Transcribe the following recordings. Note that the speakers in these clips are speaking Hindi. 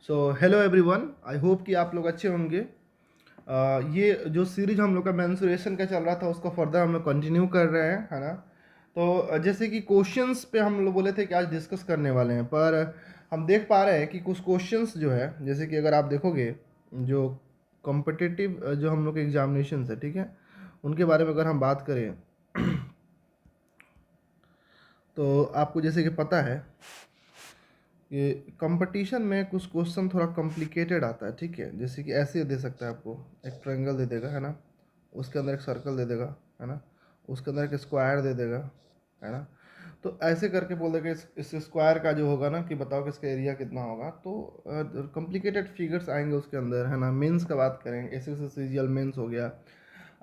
So hello everyone, I hope कि आप लोग अच्छे होंगे। ये जो सीरीज हम लोग का मेंसुरेशन का चल रहा था उसको फर्दर हम लोग कंटिन्यू कर रहे हैं, है ना। तो जैसे कि क्वेश्चंस पे हम लोग बोले थे कि आज डिस्कस करने वाले हैं, पर हम देख पा रहे हैं कि कुछ क्वेश्चंस जो है, जैसे कि अगर आप देखोगे जो कॉम्पिटिटिव जो हम लोग के एग्जामिनेशन है, ठीक है, उनके बारे में अगर हम बात करें तो आपको जैसे कि पता है कि कंपटीशन में कुछ क्वेश्चन थोड़ा कॉम्प्लिकेटेड आता है, ठीक है। जैसे कि ऐसे दे सकता है, आपको एक ट्रायंगल दे देगा, है ना, उसके अंदर एक सर्कल दे देगा, है ना, उसके अंदर एक स्क्वायर दे देगा, है ना। तो ऐसे करके बोल देगा इस स्क्वायर का जो होगा ना, कि बताओ कि इसका एरिया कितना होगा। तो कॉम्प्लिकेटेड फिगर्स आएंगे उसके अंदर, है ना। मेंस का बात करेंगे, एस एस सीजीएल मेंस हो गया,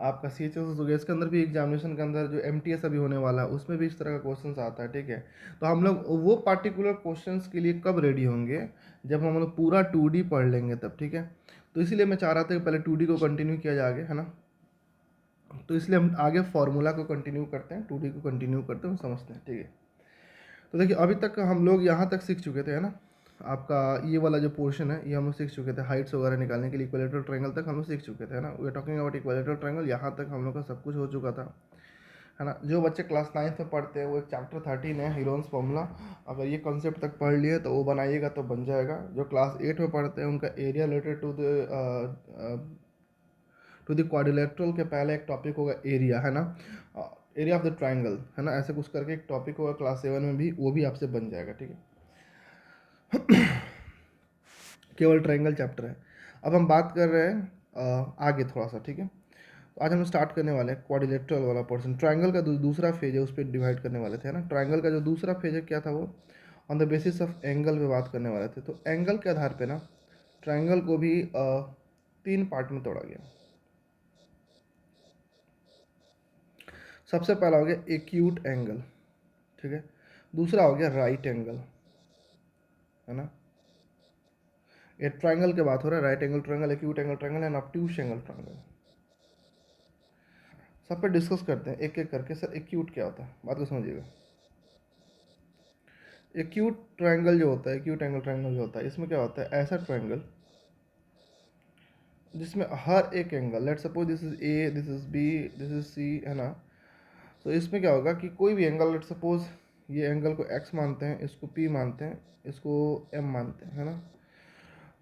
आपका सी एच एस हो गया, इसके अंदर भी एग्जामिनेशन के अंदर जो एम टी एस अभी होने वाला है उसमें भी इस तरह का क्वेश्चन आता है, ठीक है। तो हम लोग वो पार्टिकुलर क्वेश्चंस के लिए कब रेडी होंगे, जब हम लोग पूरा 2D पढ़ लेंगे तब, ठीक है। तो इसीलिए मैं चाह रहा था कि पहले 2D को कंटिन्यू किया जाए आगे, है ना। तो इसलिए हम आगे फार्मूला को कंटिन्यू करते हैं, 2D को कंटिन्यू करते हैं, समझते हैं, ठीक है। तो देखिए अभी तक हम लोग यहाँ तक सीख चुके थे, है ना। आपका ये वाला जो पोर्शन है ये हम लोग सीख चुके थे, हाइट्स वगैरह निकालने के लिए इक्विलेटरल ट्रायंगल तक हम लोग सीख चुके थे, है ना। We are talking about equilateral triangle, यहाँ तक हम लोग का सब कुछ हो चुका था, है ना। जो बच्चे क्लास 9th में पढ़ते हैं वो एक चैप्टर 13 है हीरोन्स फॉर्मूला, अगर ये कॉन्सेप्ट तक पढ़ लिए तो वो बनाइएगा तो बन जाएगा। जो क्लास 8 में पढ़ते हैं उनका area related to the quadrilateral के पहले एक टॉपिक होगा एरिया, है ना, एरिया ऑफ द ट्राइंगल, है ना। ऐसे कुछ करके एक टॉपिक होगा क्लास 7 में भी, वो भी आपसे बन जाएगा, ठीक है। केवल ट्राइंगल चैप्टर है। अब हम बात कर रहे हैं आगे थोड़ा सा, ठीक है। तो आज हम स्टार्ट करने वाले हैं क्वाड्रिलेटरल वाला पोर्शन। ट्राइंगल का दूसरा फेज है, उस पर डिवाइड करने वाले थे, है ना। ट्राइंगल का जो दूसरा फेज है क्या था, वो on the basis of angle पे बात करने वाले थे। तो एंगल के आधार पे ना ट्राइंगल को भी 3 पार्ट में तोड़ा गया। सबसे पहला हो गया एक्यूट एंगल, ठीक है। दूसरा हो गया राइट एंगल, है ना। ये ट्राइंगल के बात हो रहा है, right angle triangle, acute angle triangle and obtuse angle triangle. सब पे डिस्कस करते हैं एक एक करके। सर एक्यूट क्या होता है, बात को समझिएगा। एक्यूट ट्राइंगल जो होता है, एक्यूट एंगल ट्राइंगल जो होता है, इसमें क्या होता है, ऐसा ट्राइंगल जिसमें हर एक angle, let suppose this is A, this is B, this is C, है ना। तो इसमें क्या होगा कि कोई भी एंगल, लेट सपोज ये एंगल को एक्स मानते हैं, इसको पी मानते हैं, इसको एम मानते हैं, है ना।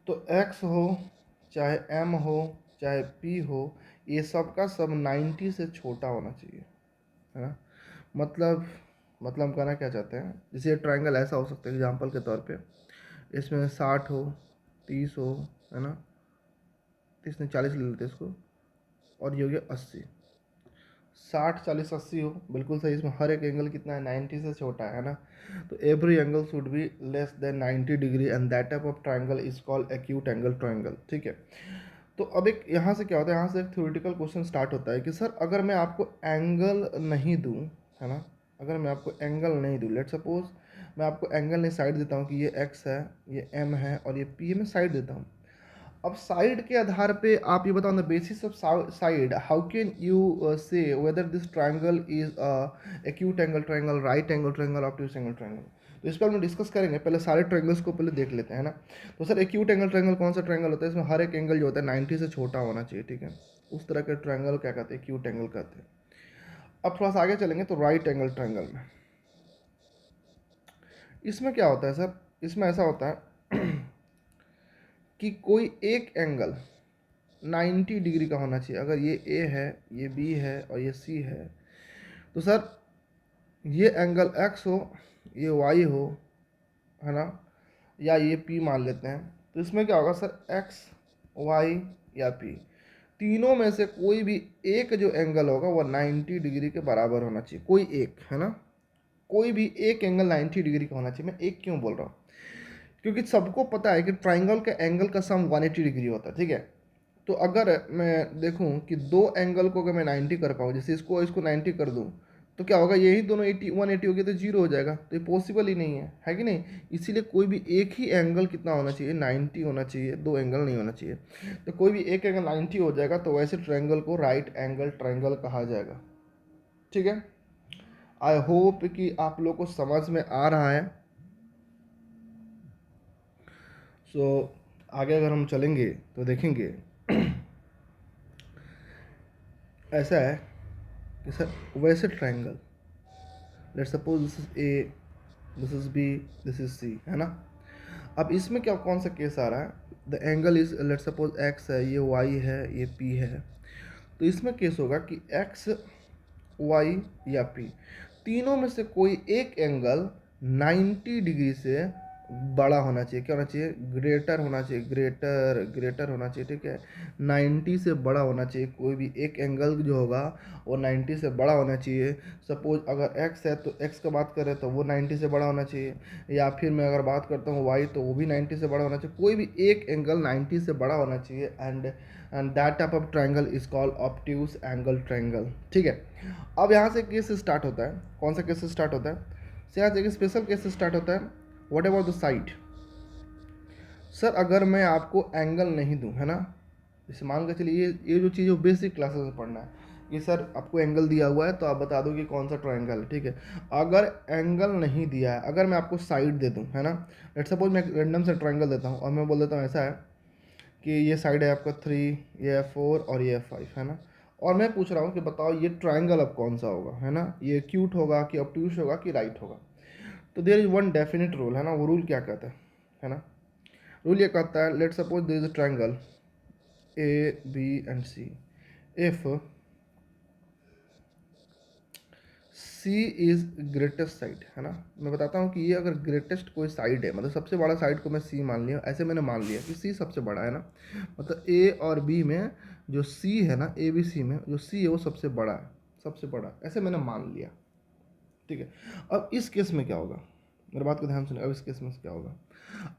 तो एक्स हो चाहे एम हो चाहे पी हो, ये सब का सब 90 से छोटा होना चाहिए, है ना। मतलब मतलब हम कहना क्या चाहते हैं, जैसे ये ट्राइंगल ऐसा हो सकता है एग्जांपल के तौर पे, इसमें 60 हो, 30 हो, है ना, 30 नहीं 40 ले लेते इसको, और ये हो गया 80। 60 40 80 हो, बिल्कुल सही। इसमें हर एक एंगल कितना है, 90 से छोटा है ना। तो every angle should be less than 90 degree and that type of triangle is called acute angle triangle, ठीक है। तो अब एक यहाँ से क्या होता है, यहाँ से एक थ्योरेटिकल क्वेश्चन स्टार्ट होता है कि सर अगर मैं आपको एंगल नहीं दूँ, है ना, अगर मैं आपको एंगल नहीं दूँ, लेट सपोज मैं आपको एंगल नहीं साइड देता हूँ कि ये एक्स है, ये एम है और ये पी है, मैं साइड देता हूँ। अब साइड के आधार पे आप ये बताओ, the basis of side how can you say whether this triangle is acute angle triangle, right angle triangle, obtuse angle triangle. तो इस पर हम डिस्कस करेंगे, पहले सारे ट्राइंगल्स को पहले देख लेते हैं, ना। तो सर एक्यूट एंगल ट्राइंगल कौन सा ट्राइंगल होता है, इसमें हर एक एंगल जो होता है 90 से छोटा होना चाहिए, ठीक है। उस तरह के ट्राइंगल क्या कहते हैं, एक्यूट एंगल कहते हैं। अब थोड़ा सा आगे चलेंगे तो राइट एंगल ट्राइंगल में इसमें क्या होता है सर, इसमें ऐसा होता है कि कोई एक एंगल 90 डिग्री का होना चाहिए। अगर ये ए है, ये बी है और ये सी है, तो सर ये एंगल एक्स हो, ये वाई हो, है ना, या ये पी मान लेते हैं। तो इसमें क्या होगा सर, एक्स वाई या पी, तीनों में से कोई भी एक जो एंगल होगा वो 90 डिग्री के बराबर होना चाहिए, कोई एक, है ना। कोई भी एक एंगल 90 डिग्री का होना चाहिए। मैं एक क्यों बोल रहा हूँ, क्योंकि सबको पता है कि ट्राइंगल का एंगल का सम 180 डिग्री होता है, ठीक है। तो अगर मैं देखूं कि दो एंगल को अगर मैं 90 कर पाऊँ, जैसे इसको इसको 90 कर दूं, तो क्या होगा, यही दोनों 80 180 हो गया तो जीरो हो जाएगा। तो ये पॉसिबल ही नहीं है कि नहीं। इसीलिए कोई भी एक ही एंगल कितना होना चाहिए, 90 होना चाहिए, दो एंगल नहीं होना चाहिए। तो कोई भी एक एंगल 90 हो जाएगा तो वैसे ट्रायंगल को राइट एंगल ट्रायंगल कहा जाएगा, ठीक है। आई होप कि आप लोग को समझ में आ रहा है। सो आगे अगर हम चलेंगे तो देखेंगे ऐसा है कि सर वैसे triangle, let suppose this is A, this is B, this is C, है ना। अब इसमें क्या कौन सा केस आ रहा है, the angle is let suppose x है, ये वाई है, ये पी है। तो इसमें केस होगा कि एक्स, वाई या पी, तीनों में से कोई एक एंगल 90 डिग्री से बड़ा होना चाहिए। क्या होना चाहिए, ग्रेटर होना चाहिए, ग्रेटर होना चाहिए, ठीक है। 90 से बड़ा होना चाहिए, कोई भी एक एंगल जो होगा वो 90 से बड़ा होना चाहिए। सपोज अगर x है तो x का बात करें तो वो 90 से बड़ा होना चाहिए, या फिर मैं अगर बात करता हूँ y तो वो भी 90 से बड़ा होना चाहिए। कोई भी एक एंगल 90 से बड़ा होना चाहिए, and that type of triangle is called obtuse angle triangle, ठीक है। अब यहाँ से केस स्टार्ट होता है, कौन सा केस स्टार्ट होता है, से यहाँ से एक स्पेशल केस स्टार्ट होता है, what about the side. Sir अगर मैं आपको एंगल नहीं दूं, है ना, जैसे मान के चलिए ये जो चीज़ बेसिक क्लासेस में पढ़ना है कि सर आपको एंगल दिया हुआ है तो आप बता दो कि कौन सा ट्रायंगल है, ठीक है। अगर एंगल नहीं दिया है, अगर मैं आपको साइड दे दूं, है ना, लेट्स सपोज मैं रैंडम से ट्रायंगल देता हूँ और मैं बोल देता हूँ ऐसा है कि ये साइड है आपका 3, ये 4 और ये 5, है ना। और मैं पूछ रहा हूँ कि बताओ ये ट्रायंगल अब कौन सा होगा, है ना, ये एक्यूट होगा कि ऑब्ट्यूज होगा कि राइट होगा। तो there is one definite rule, है ना। वो रूल क्या कहता है ना। रूल ये कहता है, let suppose there is a triangle A B and C, if C is greatest side, है ना। मैं बताता हूँ कि ये अगर ग्रेटेस्ट कोई साइड है, मतलब सबसे बड़ा साइड को मैं सी मान लिया, ऐसे मैंने मान लिया कि सी सबसे बड़ा है ना, मतलब ए और बी में जो सी है ना, ए बी सी में जो सी है वो सबसे बड़ा है, सबसे बड़ा, ऐसे मैंने मान लिया, ठीक है। अब इस केस में क्या होगा, मेरी बात को ध्यान सुनिए। अब इस केस में क्या होगा,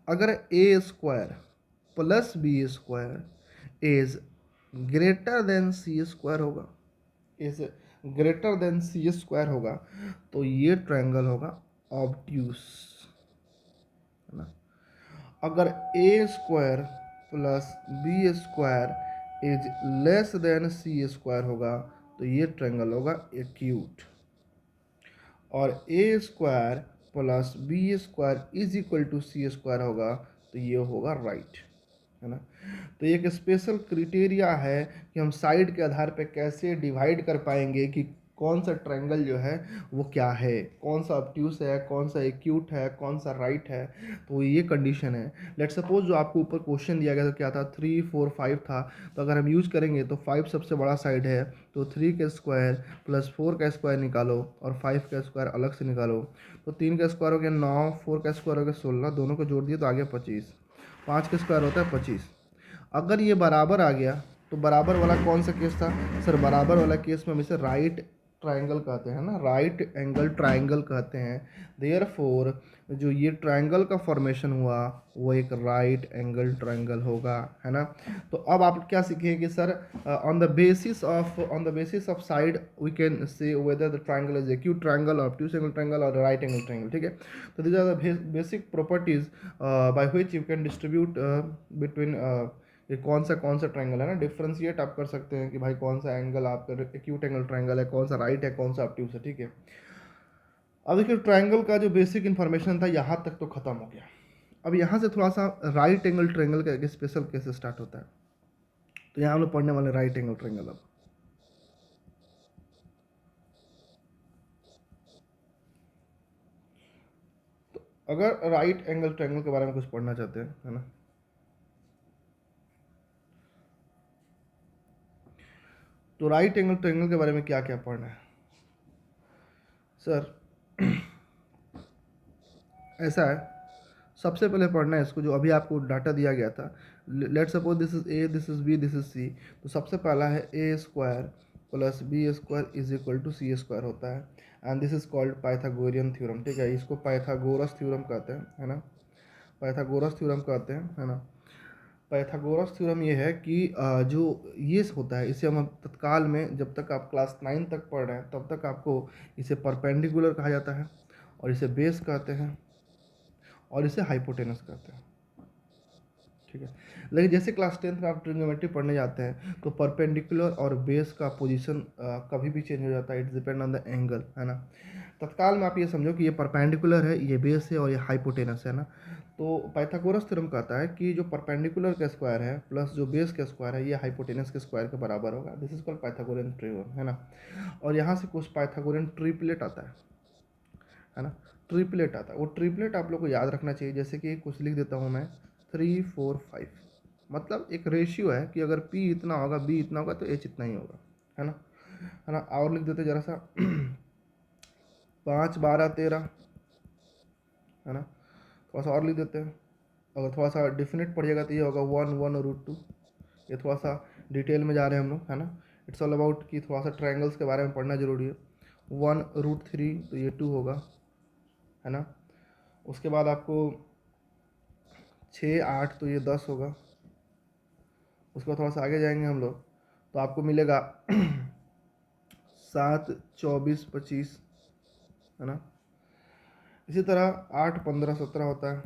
अगर A square plus B square is greater than C square होगा, is greater than C square होगा, तो ये ट्रायंगल होगा ऑब्ट्यूस, है ना। अगर A square plus B square is less than C square होगा, तो ये ट्रायंगल होगा एक्यूट। और A square plus B square is equal to C square होगा, तो ये होगा राइट, है ना। तो ये एक स्पेशल क्रिटेरिया है कि हम साइड के आधार पे कैसे डिवाइड कर पाएंगे कि कौन सा ट्रायंगल जो है वो क्या है, कौन सा ऑब्ट्यूस है, कौन सा एक्यूट है, कौन सा राइट है। तो ये कंडीशन है। लेट सपोज जो आपको ऊपर क्वेश्चन दिया गया था क्या था, 3 4 5 था, तो अगर हम यूज करेंगे तो 5 सबसे बड़ा साइड है, तो 3 का स्क्वायर प्लस 4 का स्क्वायर निकालो और 5 का स्क्वायर अलग से निकालो, तो 3 का स्क्वायर हो गया 9, 4 का स्क्वायर हो गया 16, दोनों को जोड़ दिए तो आ गया 25, 5 का स्क्वायर होता है 25। अगर ये बराबर आ गया तो बराबर वाला कौन सा केस था, सर बराबर वाला केस में हम इसे राइट ट्रायंगल कहते हैं ना, राइट एंगल ट्रायंगल कहते हैं। देयरफॉर जो ये ट्रायंगल का फॉर्मेशन हुआ वो एक राइट एंगल ट्रायंगल होगा, है ना। तो अब आप क्या सीखेंगे कि sir on the basis of side we can say whether the triangle is acute triangle और ऑब्ट्यूज एंगल ट्रायंगल और राइट एंगल ट्रायंगल, ठीक है। तो these are the basic properties by which you can distribute between ये कौन सा ट्रायंगल है ना, डिफ्रेंशिएट आप कर सकते हैं कि भाई कौन सा एंगल आपका एक्यूट एंगल ट्रायंगल है, कौन सा राइट है, कौन सा ऑब्ट्यूज है, ठीक है। अब देखिए ट्रायंगल का जो बेसिक इन्फॉर्मेशन था यहाँ तक तो खत्म हो गया। अब यहाँ से थोड़ा सा राइट एंगल ट्रायंगल का एक स्पेशल केस स्टार्ट होता है। तो यहाँ हम लोग पढ़ने वाले राइट एंगल ट्रायंगल। अब तो अगर राइट एंगल ट्रायंगल के बारे में कुछ पढ़ना चाहते हैं, है ना, तो राइट एंगल ट्रायंगल के बारे में क्या क्या पढ़ना है सर। ऐसा है, सबसे पहले पढ़ना है इसको, जो अभी आपको डाटा दिया गया था। Let suppose this is A, this is B, this is C. तो सबसे पहला है A square plus B square is equal to C square होता है, and this is called Pythagorean theorem, ठीक है। इसको पाइथागोरस थ्योरम कहते हैं, है ना, पाइथागोरस थ्योरम कहते हैं, है ना। पाइथागोरस थ्योरम ये है कि जो ये होता है इसे हम तत्काल में, जब तक आप क्लास 9 तक पढ़ रहे हैं तब तक आपको इसे परपेंडिकुलर कहा जाता है, और इसे बेस कहते हैं, और इसे हाइपोटेनस कहते हैं, ठीक है। लेकिन जैसे क्लास 10 में आप ट्रिग्नोमेट्री पढ़ने जाते हैं तो परपेंडिकुलर और बेस का पोजीशन कभी भी चेंज हो जाता है, it's depend on the angle, है ना। तत्काल में आप ये समझो कि ये परपेंडिकुलर है, ये बेस है और ये हाइपोटेनस है ना। तो पाइथागोरस थ्योरम कहता है कि जो परपेंडिकुलर का स्क्वायर है प्लस जो बेस का स्क्वायर है ये हाइपोटेनस के स्क्वायर के बराबर होगा। This is called Pythagorean theorem, है ना। और यहाँ से कुछ पाइथागोरियन ट्रिपलेट आता है ना। ट्रिपलेट आता है, वो ट्रिपलेट आप लोग को याद रखना चाहिए। जैसे कि कुछ लिख देता हूँ मैं 3 4 5, मतलब एक रेशियो है कि अगर P इतना होगा B इतना होगा तो H इतना ही होगा, है ना। और लिख देते जरा सा 5 12 13, है ना। थोड़ा सा और लिख देते हैं, अगर थोड़ा सा डिफिनिट पढ़िएगा तो ये होगा 1 1 रूट 2। ये थोड़ा सा डिटेल में जा रहे हैं हम लोग, है ना। इट्स ऑल अबाउट कि थोड़ा सा ट्रायंगल्स के बारे में पढ़ना जरूरी है। 1 रूट 3 तो ये 2 होगा, है ना। उसके बाद आपको 6 8 तो ये 10 होगा। उसके बाद थोड़ा सा आगे जाएंगे हम लोग तो आपको मिलेगा 7 24 25, है ना। इसी तरह 8 15 17 होता है,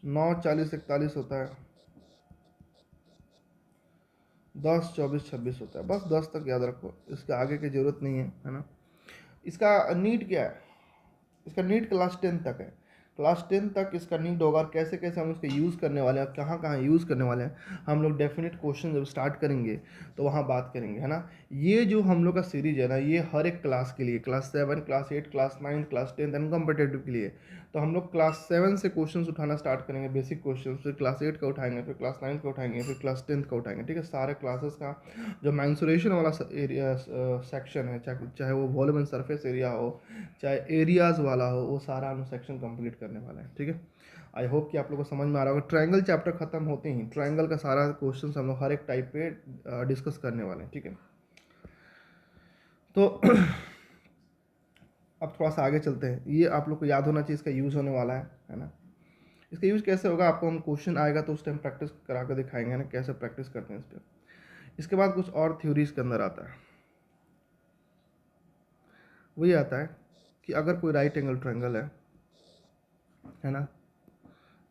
9 40 41 होता है, 10 24 26 होता है। बस 10 तक याद रखो, इसके आगे की ज़रूरत नहीं है ना। इसका नीट क्या है, इसका नीट क्लास 10 तक है। क्लास 10 तक इसका नीट होगा। और कैसे कैसे हम इसका यूज़ करने वाले हैं, कहाँ कहाँ यूज़ करने वाले हैं, हम लोग डेफिनेट क्वेश्चन जब स्टार्ट करेंगे तो वहाँ बात करेंगे, है ना। ये जो हम लोग का सीरीज है ना, ये हर एक क्लास के लिए, class 7 class 8 class 9 class 10 and competitive के लिए। तो हम लोग क्लास 7 से क्वेश्चन उठाना स्टार्ट करेंगे, बेसिक क्वेश्चन, फिर क्लास 8 का उठाएंगे, फिर क्लास 9 का उठाएंगे, फिर क्लास 10 का उठाएंगे, ठीक है। सारे क्लासेस का जो मैंसुरेशन वाला एरिया सेक्शन है, चाहे वो वॉल्यूम एंड सरफेस एरिया हो, चाहे एरियाज़ वाला हो, वो सारा हम सेक्शन कंप्लीट करने वाला है, ठीक है। आई होप कि आप लोगों को समझ में आ रहा होगा। ट्रायंगल चैप्टर खत्म होते ही ट्रायंगल का सारा क्वेश्चन हम लोग हर एक टाइप पे डिस्कस करने वाले हैं, ठीक है। तो अब थोड़ा सा आगे चलते हैं। ये आप लोग को याद होना चाहिए, इसका यूज़ होने वाला है ना। इसका यूज़ कैसे होगा, आपको हम क्वेश्चन आएगा तो उस टाइम प्रैक्टिस करा कर दिखाएंगे ना, कैसे प्रैक्टिस करते हैं इस पर। इसके बाद कुछ और थ्योरीज के अंदर आता है, वही आता है कि अगर कोई राइट एंगल ट्रायंगल है ना,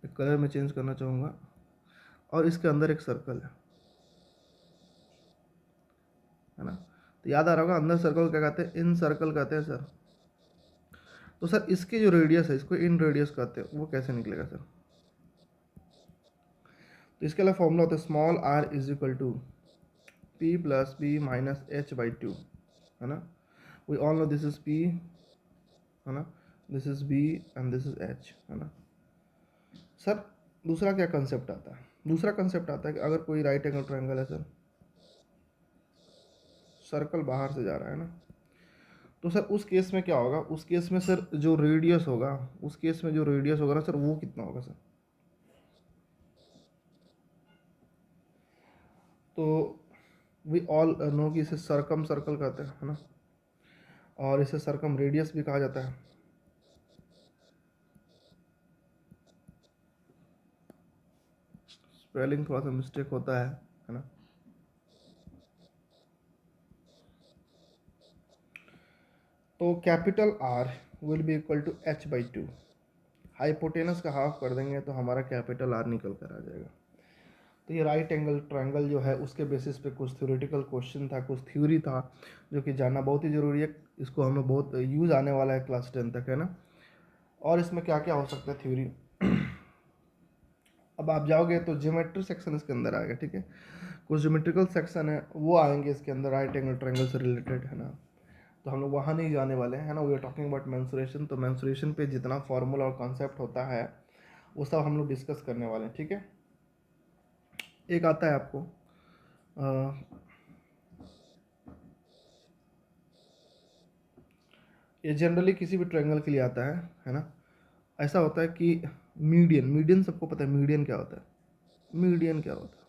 एक कलर में चेंज करना चाहूँगा, और इसके अंदर एक सर्कल है ना। तो याद आ रहा होगा अंदर सर्कल क्या कहते हैं, इन सर्कल कहते हैं सर। तो सर इसके जो रेडियस है इसको इन रेडियस कहते हैं, वो कैसे निकलेगा सर। तो इसके लिए फॉर्मूला होता है small r is equal to p plus b minus h/2, है ना। We all know this is p, है ना, this is b and this is h, है ना। सर दूसरा क्या कंसेप्ट आता है, दूसरा कंसेप्ट आता है कि अगर कोई राइट एंगल ट्रायंगल है सर, सर्कल बाहर से जा रहा है ना, तो सर उस केस में क्या होगा, उस केस में सर जो रेडियस होगा, उस केस में जो रेडियस होगा ना सर, वो कितना होगा सर। तो वी ऑल नो कि इसे सरकम सर्कल कहते हैं, है ना, और इसे सरकम रेडियस भी कहा जाता है। स्पेलिंग थोड़ा सा मिस्टेक होता है ना। तो capital R will be equal to h/2। Hypotenuse का हाफ कर देंगे तो हमारा कैपिटल R निकल कर आ जाएगा। तो ये राइट एंगल ट्रायंगल जो है उसके बेसिस पे कुछ थ्योरेटिकल क्वेश्चन था, कुछ थ्योरी था, जो कि जानना बहुत ही ज़रूरी है। इसको हम लोग बहुत यूज़ आने वाला है क्लास 10 तक, है ना। और इसमें क्या क्या हो सकता है थ्योरी। अब आप जाओगे तो ज्योमेट्री सेक्शन इसके अंदर आएगा, ठीक है। कुछ ज्योमेट्रिकल सेक्शन है वो आएंगे इसके अंदर राइट एंगल ट्रायंगल से रिलेटेड, है ना। तो हम लोग वहाँ नहीं जाने वाले हैं, है ना। We are talking about mensuration. तो मेंसुरेशन पे जितना फॉर्मूला और कॉन्सेप्ट होता है वो सब हम लोग डिस्कस करने वाले हैं, ठीक है। एक आता है आपको ये जनरली किसी भी ट्रायंगल के लिए आता है ना। ऐसा होता है कि मीडियन, मीडियन सबको पता है मीडियन क्या होता है। मीडियन क्या होता है,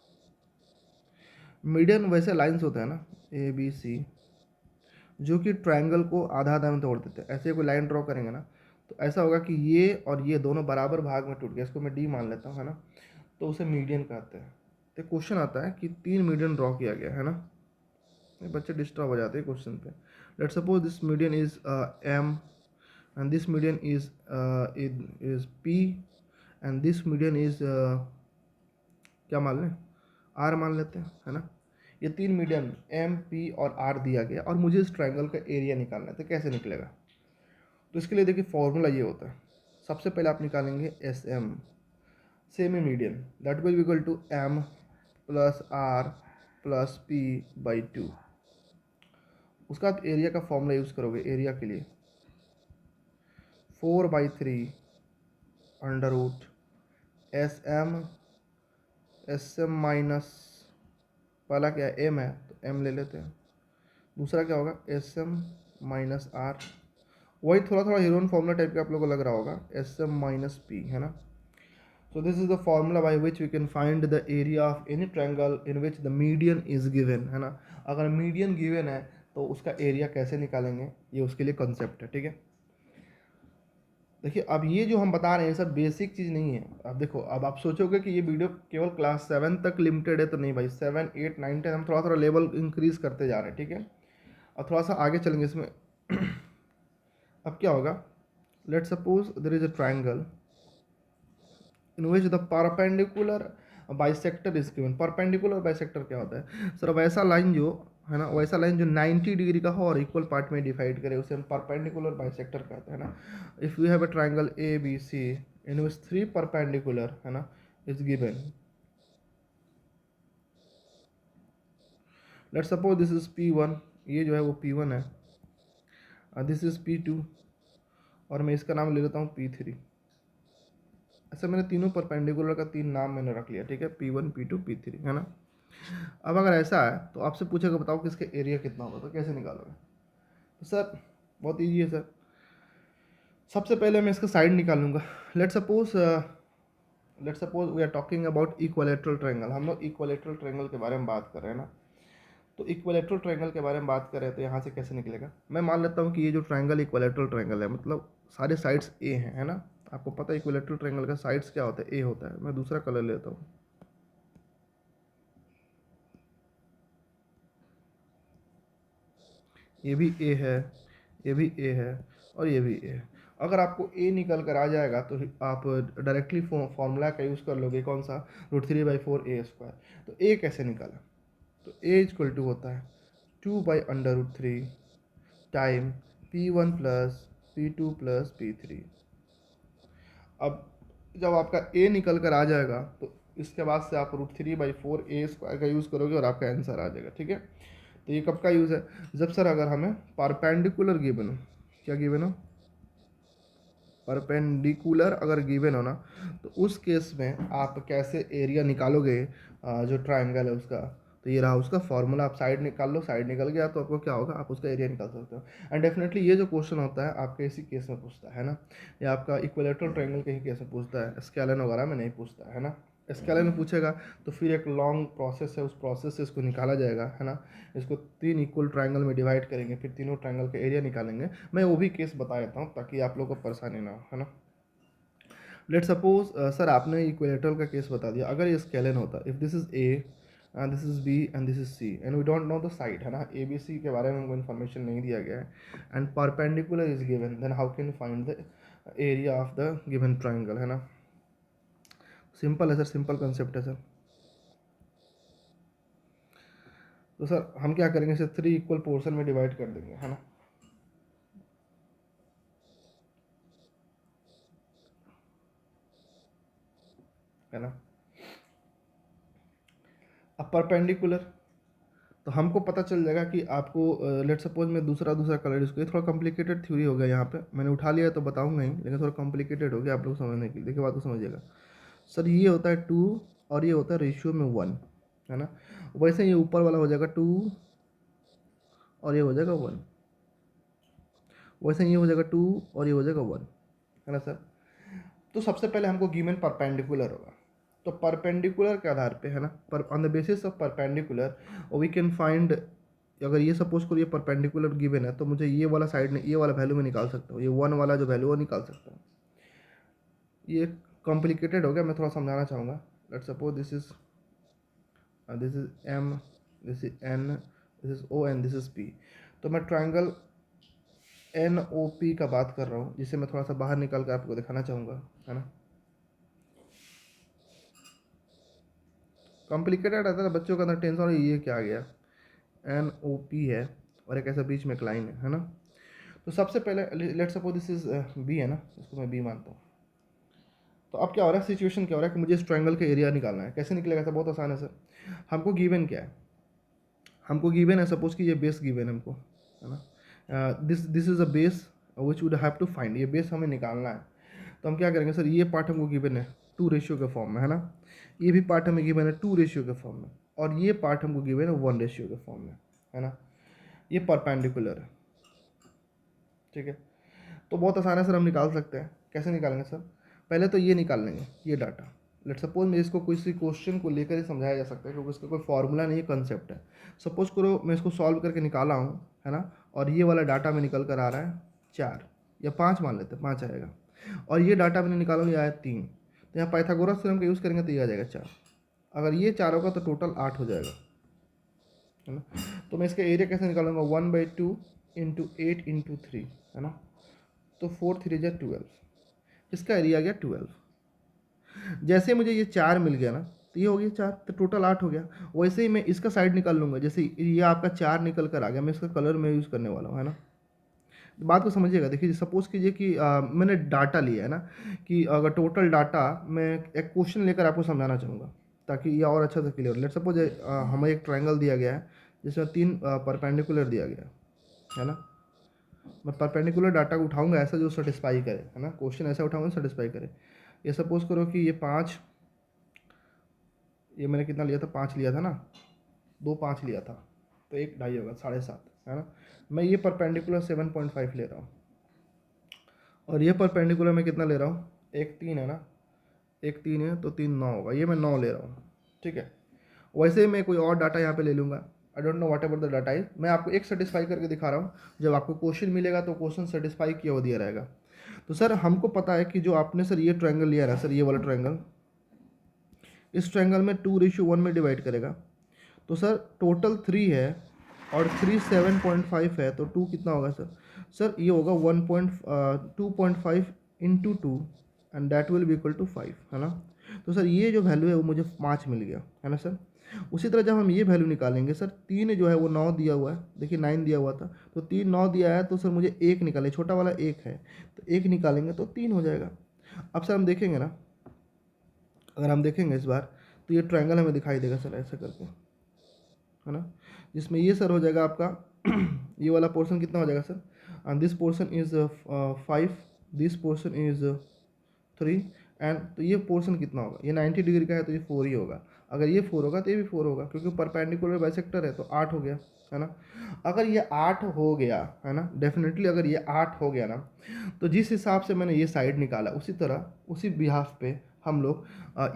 मीडियन वैसे लाइंस होते हैं ना ABC, जो कि ट्रायंगल को आधा आधा में तोड़ देते हैं। ऐसे कोई लाइन ड्रॉ करेंगे ना तो ऐसा होगा कि ये और ये दोनों बराबर भाग में टूट गया, इसको मैं D मान लेता हूँ, है ना। तो उसे मीडियन कहते हैं। तो क्वेश्चन आता है कि 3 मीडियन ड्रॉ किया गया है ना, ये बच्चे डिस्टर्ब हो जाते हैं क्वेश्चन पे। Late suppose this median is M and this median is P and this median is क्या मान लें, R मान लेते हैं, है ना। ये 3 मीडियन M P और R दिया गया और मुझे इस ट्रायंगल का एरिया निकालना है। तो कैसे निकलेगा, तो इसके लिए देखिए फॉर्मूला ये होता है, सबसे पहले आप निकालेंगे S M, semi median, that will equal to M plus R plus P by two. उसका आप एरिया का फॉर्मूला यूज़ करोगे एरिया के लिए, 4/3 under root S M minus, पहला क्या है एम है तो एम ले लेते हैं, दूसरा क्या होगा एस एम माइनस आर, वही थोड़ा थोड़ा हीरोन फॉर्मूला टाइप का आप लोगों को लग रहा होगा, एस एम माइनस पी, है ना। So this is the formula by which we can find the area of any triangle in which the median is given, है ना। अगर मीडियन गिवन है तो उसका एरिया कैसे निकालेंगे, ये उसके लिए कॉन्सेप्ट है, ठीक है। देखिए अब ये जो हम बता रहे हैं सब बेसिक चीज़ नहीं है। अब देखो, अब आप सोचोगे कि ये वीडियो केवल क्लास 7 तक लिमिटेड है, तो नहीं भाई, 7, 8, 9, 10 हम थोड़ा थोड़ा लेवल इंक्रीज करते जा रहे हैं, ठीक है। और थोड़ा सा आगे चलेंगे इसमें। अब क्या होगा, let suppose there is a triangle in which the perpendicular bisector is given. Perpendicular bisector क्या होता है सर, वैसा लाइन जो है ना, वैसा लाइन जो 90 डिग्री का हो और इक्वल पार्ट में डिवाइड करे, उसे हम परपेंडिकुलर बाइसेक्टर कहते हैं ना। If you have a triangle A B C in which 3 perpendicular, है ना, is given, let suppose this is P1, ये जो है वो P1 है, दिस इज P2, और मैं इसका नाम ले लेता हूँ P3। ऐसे मैंने तीनों परपेंडिकुलर का 3 नाम मैंने रख लिया, ठीक है, P1 P2 P3, है ना। अब अगर ऐसा है तो आपसे पूछेगा बताओ कि इसका एरिया कितना होगा, तो कैसे निकालोगे। तो सर बहुत ईजी है सर, सबसे पहले मैं इसका साइड निकालूंगा। Let suppose we are talking about equilateral triangle, हम लोग इक्विलैटरल ट्रायंगल के बारे में बात कर रहे हैं ना। तो इक्विलैटरल ट्रायंगल के बारे में बात कर रहे हैं तो यहाँ से कैसे निकलेगा, मैं मान लेता हूँ कि ये जो ट्रायंगल इक्विलैटरल ट्रायंगल है, मतलब सारे साइड्स ए हैं, है ना। आपको पता है इक्विलैटरल ट्रायंगल का साइड्स क्या होता है, ए होता है। मैं दूसरा कलर लेता हूँ, ये भी ए है, ये भी ए है, और ये भी ए है। अगर आपको ए निकल कर आ जाएगा तो आप डायरेक्टली फॉर्मूला का यूज़ कर लोगे, कौन सा, √3/4 a²। तो ए कैसे निकाला, तो ए इक्वल टू होता है 2/√3 time P1 plus P2 plus P3। अब जब आपका ए निकल कर आ जाएगा तो इसके बाद से आप √3/4 a² का यूज़ करोगे और आपका आंसर आ जाएगा, ठीक है। तो ये कब का यूज़ है, जब सर अगर हमें परपेंडिकुलर गिवन हो, क्या गिवन हो, परपेंडिकुलर अगर गिवन हो ना, तो उस केस में आप कैसे एरिया निकालोगे जो ट्राइंगल है उसका। तो ये रहा उसका फॉर्मूला, आप साइड निकाल लो, साइड निकल गया तो आपको क्या होगा, आप उसका एरिया निकाल सकते हो। एंड डेफिनेटली ये जो क्वेश्चन होता है आपके इसी केस में पूछता है ना, या आपका इक्विलैटरल ट्रायंगल के ही केस में पूछता है, स्केलन वगैरह में नहीं पूछता है ना। स्केलन में पूछेगा तो फिर एक लॉन्ग प्रोसेस है, उस प्रोसेस से इसको निकाला जाएगा, है ना। इसको 3 इक्वल ट्रायंगल में डिवाइड करेंगे, फिर तीनों ट्रायंगल का एरिया निकालेंगे। मैं वो भी केस बता देता हूँ ताकि आप लोगों को परेशानी ना हो, है ना। लेट सपोज सर आपने इक्विलैटरल का केस बता दिया, अगर ये स्केलन होता, if this is A and this is B and this is C and we don't know the side, है ना, ए बी सी के बारे में हमको इन्फॉर्मेशन नहीं दिया गया है, and perpendicular is given, then how can you find the area of the given triangle, है ना। सिंपल है सर, सिंपल कंसेप्ट है सर। तो सर हम क्या करेंगे, इसे 3 इक्वल पोर्शन में डिवाइड कर देंगे, है ना। है ना। अब परपेंडिकुलर, तो हमको पता चल जाएगा कि आपको लेट सपोज मैं दूसरा कलर यूज़ करिए, थोड़ा कॉम्प्लिकेटेड थ्योरी हो गया यहाँ पे, मैंने उठा लिया तो बताऊंगा ही, लेकिन थोड़ा कॉम्प्लिकेटेड हो गया आप लोग समझने के लिए, देखिए बात को समझिएगा। सर ये होता है 2 और ये होता है रेशियो में 1, है ना। वैसे ये ऊपर वाला हो जाएगा 2 और ये हो जाएगा 1, वैसे ये हो जाएगा 2 और ये हो जाएगा 1, है ना सर। तो सबसे पहले हमको गिवन परपेंडिकुलर होगा, तो परपेंडिकुलर के आधार पे, है ना, पर on the basis of perpendicular we can find, अगर ये सपोज करो ये परपेंडिकुलर गिवन है तो मुझे ये वाला साइड ने ये वाला वैल्यू में निकाल सकता हूँ, ये 1 वाला जो वैल्यू वो निकाल सकता हूँ। ये कॉम्प्लिकेटेड हो गया, मैं थोड़ा समझाना चाहूँगा। Let suppose this is M, this is N, this is O and this is P. तो मैं ट्राइंगल एन ओ पी का बात कर रहा हूँ, जिसे मैं थोड़ा सा बाहर निकाल कर आपको दिखाना चाहूँगा, है ना। कॉम्प्लिकेटेड रहता है बच्चों का अंदर टेंशन, और ये क्या आ गया, एन ओ पी है और एक ऐसा बीच में एक लाइन है ना। तो सबसे पहले let suppose this is B, है ना, इसको मैं बी मानता हूँ। तो अब क्या हो रहा है, सिचुएशन क्या हो रहा है कि मुझे इस ट्रायंगल का एरिया निकालना है। कैसे निकलेगा सर? बहुत आसान है सर। हमको गिवन क्या है, हमको गिवन है सपोज कि ये बेस गिवन है हमको, है ना, this is a base which would have to find, ये बेस हमें निकालना है। तो हम क्या करेंगे सर, ये पार्ट हमको गिवन है 2 रेशियो के फॉर्म में, है ना, ये भी पार्ट हमें गिवन है 2 रेशियो के फॉर्म में, और ये पार्ट हमको गिवन है 1 रेशियो के फॉर्म में, है ना। ये परपेंडिकुलर है, ठीक है। तो बहुत आसान है सर, हम निकाल सकते हैं। कैसे निकालेंगे सर? पहले तो ये निकाल लेंगे, ये डाटा। लेट सपोज मैं इसको किसी क्वेश्चन को लेकर ही समझाया जा सकता है, क्योंकि इसका कोई फॉर्मूला नहीं है, कंसेप्ट है। सपोज करो मैं इसको सॉल्व करके निकाला हूँ, है ना, और ये वाला डाटा में निकल कर आ रहा है 4 या 5, मान लेते हैं 5 आएगा, और ये डाटा मैंने निकाला हूँ, ये आया 3। तो यहाँ पाइथागोरस थ्योरम का यूज़ करेंगे तो ये आ जाएगा 4। अगर ये 4 होगा तो टोटल 8 हो जाएगा, है ना। तो मैं इसका एरिया कैसे निकालूंगा, 1/2 इंटू 8 इंटू 3, है ना। तो 4 3 जा 12, इसका एरिया आ गया 12। जैसे मुझे ये 4 मिल गया ना, तो ये हो गया 4, तो टोटल 8 हो गया। वैसे ही मैं इसका साइड निकाल लूँगा, जैसे ये आपका 4 निकल कर आ गया, मैं इसका कलर में यूज़ करने वाला हूँ, है ना। तो बात को समझिएगा, देखिए सपोज़ कीजिए कि मैंने डाटा लिया है ना, कि अगर टोटल डाटा, मैं एक क्वेश्चन लेकर आपको समझाना चाहूँगा ताकि ये और अच्छा से क्लियर हो। लेट सपोज हमें एक ट्रायंगल दिया गया है जिसमें 3 परपेंडिकुलर दिया गया है ना। मैं परपेंडिकुलर डाटा को उठाऊंगा ऐसा जो सेटिस्फाई करे, है ना, क्वेश्चन ऐसा उठाऊंगा सेटिस्फाई करे। ये सपोज करो कि ये 5, ये मैंने कितना लिया था, 5 लिया था ना, 2 5 लिया था, तो 1 ढाई होगा 7.5, है ना। मैं ये परपेंडिकुलर 7.5 ले रहा हूँ, और ये परपेंडिकुलर मैं कितना ले रहा हूँ, 1 3 है ना, 1 3 है तो 3 9 होगा, ये मैं 9 ले रहा हूँ, ठीक है। वैसे ही मैं कोई और डाटा यहाँ पे ले लूँगा, I don't know what ever the data is, मैं आपको एक सेटिस्फाई करके दिखा रहा हूँ। जब आपको क्वेश्चन मिलेगा तो क्वेश्चन सेटिस्फाई किया हुआ दिया रहेगा। तो सर हमको पता है कि जो आपने सर ये ट्रायंगल लिया है सर, ये वाला ट्रायंगल, इस ट्रायंगल में 2:1 में डिवाइड करेगा। तो सर टोटल 3 है और 3 7.5 है, तो 2 कितना होगा सर? सर ये होगा 2.5 into 2 and that will be equal to 5, है ना। तो सर ये जो वैल्यू है वो मुझे 5 मिल गया, है ना सर। उसी तरह जब हम ये वैल्यू निकालेंगे सर, 3 जो है वो 9 दिया हुआ है, देखिए 9 दिया हुआ था, तो 3 9 दिया है, तो सर मुझे 1 निकालें, छोटा वाला 1 है, तो 1 निकालेंगे तो 3 हो जाएगा। अब सर हम देखेंगे ना, अगर हम देखेंगे इस बार, तो ये ट्रायंगल हमें दिखाई देगा सर ऐसा करके, है ना, जिसमें ये सर हो जाएगा आपका ये वाला पोर्शन कितना हो जाएगा sir, and this portion is 5, this portion is 3, and तो ये पोर्शन कितना होगा, ये 90 डिग्री का है तो ये 4 ही होगा। अगर ये 4 होगा तो ये भी 4 होगा, क्योंकि परपेंडिकुलर बाइसेक्टर है, तो 8 हो गया, है ना। अगर ये 8 हो गया, है ना, डेफिनेटली अगर ये 8 हो गया ना, तो जिस हिसाब से मैंने ये साइड निकाला, उसी तरह उसी बिहाफ पे हम लोग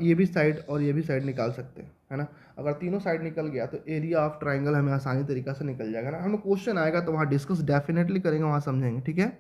ये भी साइड और ये भी साइड निकाल सकते हैं, है ना। अगर तीनों साइड निकल गया तो एरिया ऑफ ट्राइंगल हमें आसानी तरीक़ा से निकल जाएगा ना। हम लोग क्वेश्चन आएगा तो वहाँ डिस्कस डेफिनेटली करेंगे, वहाँ समझेंगे, ठीक है।